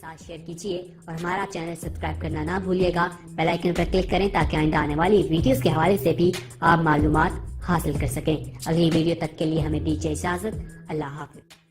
साथ शेयर कीजिए और हमारा चैनल सब्सक्राइब करना ना भूलिएगा। बेल आइकन पर क्लिक करें ताकि आइंदा आने वाली वीडियोस के हवाले से भी आप मालूमात हासिल कर सकें। अगली वीडियो तक के लिए हमें दीजिए इजाजत। अल्लाह हाफिज।